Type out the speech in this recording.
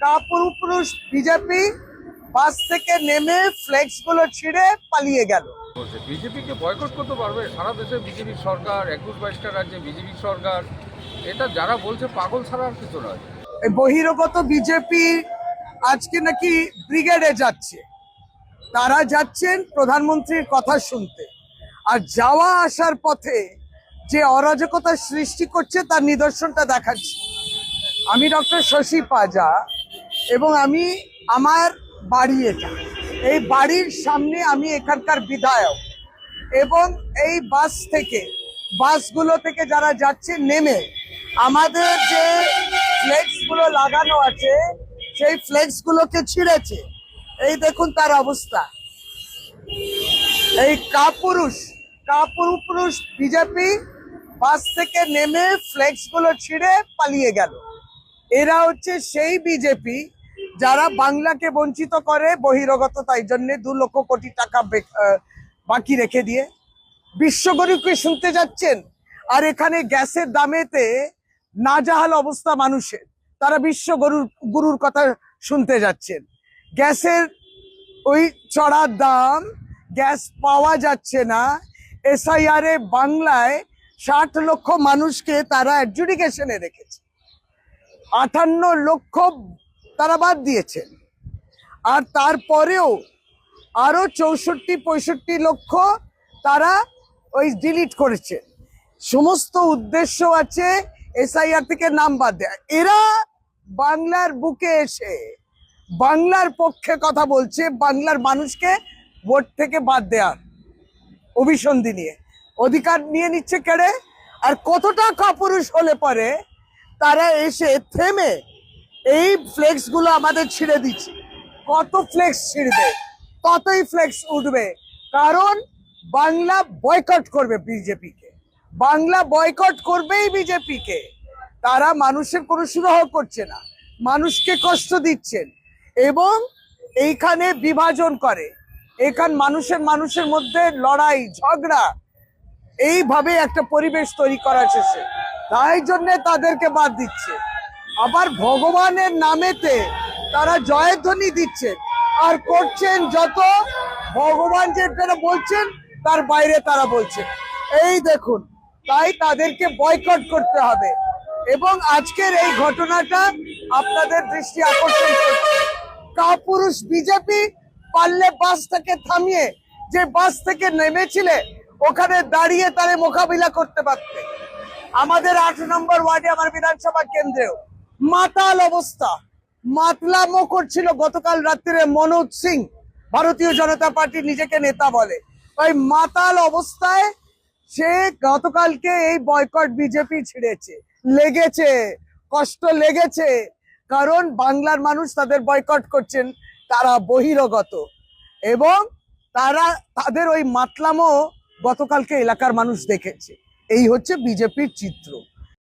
কাপুরুষ BJP বাস থেকে নেমে flakes গুলো ছিঁড়ে পালিয়ে গেল। বিজেপিকে বয়কট করতে পারবে সারা দেশে বিজেপি সরকার, 21-22টা রাজ্যে বিজেপি সরকার। এটা যারা বলছে পাগল ছাড়া আর কিছু নয়। বহিরাগত বিজেপি আজকে নাকি ব্রিগেডে যাচ্ছে, তারা যাচ্ছেন প্রধানমন্ত্রীর কথা শুনতে, আর যাওয়া আসার পথে যে অরাজকতা সৃষ্টি করছে তার নিদর্শনটা দেখাচ্ছি। আমি ডক্টর শশী পাজা এবং আমি আমার বাড়ি এটা, এই বাড়ির সামনে আমি এখানকার বিধায়ক, এবং এই বাসগুলো থেকে যারা যাচ্ছে নেমে আমাদের যে ফ্লেক্স গুলো লাগানো আছে সেই ফ্লেক্স গুলোকে ছিঁড়েছে। এই দেখুন তার অবস্থা। এই কাপুরুষ বিজেপি বাস থেকে নেমে ফ্লেক্স গুলো ছিঁড়ে পালিয়ে গেল। এরা হচ্ছে সেই বিজেপি যারা বাংলাকে বঞ্চিত করে বহিরাগত, তাই জন্য 2 লক্ষ কোটি টাকা বাকি রেখে দিয়ে বিশ্বগুরুকে শুনতে যাচ্ছেন। আর এখানে গ্যাসের দামেতে নাজাহাল অবস্থা মানুষের, তারা গুরুর কথা শুনতে যাচ্ছেন। গ্যাসের ওই চড়া দাম, গ্যাস পাওয়া যাচ্ছে না। এসআইআর এ বাংলায় 60 লক্ষ মানুষকে তারা অ্যাডজুডিকেশনে রেখেছে, 58 লক্ষ তারা বাদ দিয়েছেন, আর তারপরেও আরো 64-65 লক্ষ তারা ওই ডিলিট করেছে। সমস্ত উদ্দেশ্য আছে এসআইআর থেকে নাম বাদ দেয়। এরা বাংলার বুকে এসে বাংলার পক্ষে কথা বলছে, বাংলার মানুষকে ভোট থেকে বাদ দেওয়ার অভিসন্ধি নিয়ে অধিকার নিয়ে নিচ্ছে কেড়ে। আর কতটা কাপুরুষ হলে পরে তারা এসে থেমে এই ফ্লেক্স গুলো আমাদের ছিঁড়ে দিচ্ছে। কত ফ্লেক্স ছিঁড়বে, ততই ফ্লেক্স উঠবে, কারণ বাংলা বয়কট করবে বিজেপিকে, বাংলা বয়কট করবেই বিজেপিকে। তারা মানুষের কোনো সুরাহ করছে না, মানুষকে কষ্ট দিচ্ছেন এবং এইখানে বিভাজন করে, এখানে মানুষের মধ্যে লড়াই ঝগড়া, এইভাবে একটা পরিবেশ তৈরি করা শেষে, তাই জন্য তাদেরকে বাদ দিচ্ছে। আবার ভগবানের নামেতে তারা জয়ধ্বনি দিচ্ছে আর করছেন যত ভগবান যেটা বলছেন তার বাইরে তারা বলছে। এই দেখুন, তাই তাদেরকে বয়কট করতে হবে। এবং আজকের এই ঘটনাটা আপনাদের দৃষ্টি আকর্ষণ করছে। কাপুরুষ বিজেপি পারলে বাসটাকে থামিয়ে, যে বাস থেকে নেমেছিলে ওখানে দাঁড়িয়ে তারা মোকাবিলা করতে পারতে। আমাদের 8 নম্বর ওয়ার্ডে আমার বিধানসভা কেন্দ্রেও মাতাল অবস্থা, মাতলামো করছিল গতকাল রাত্রে মনোজ সিং, ভারতীয় জনতা পার্টি নিজেকে নেতা বলে, ওই মাতাল অবস্থায় সে গতকালকে এই বয়কট বিজেপি ছিঁড়েছে। লেগেছে, কষ্ট লেগেছে, কারণ বাংলার মানুষ তাদের বয়কট করছেন, তারা বহিরাগত, এবং তাদের ওই মাতলামো গতকালকে এলাকার মানুষ দেখেছে। এই হচ্ছে বিজেপির চিত্র।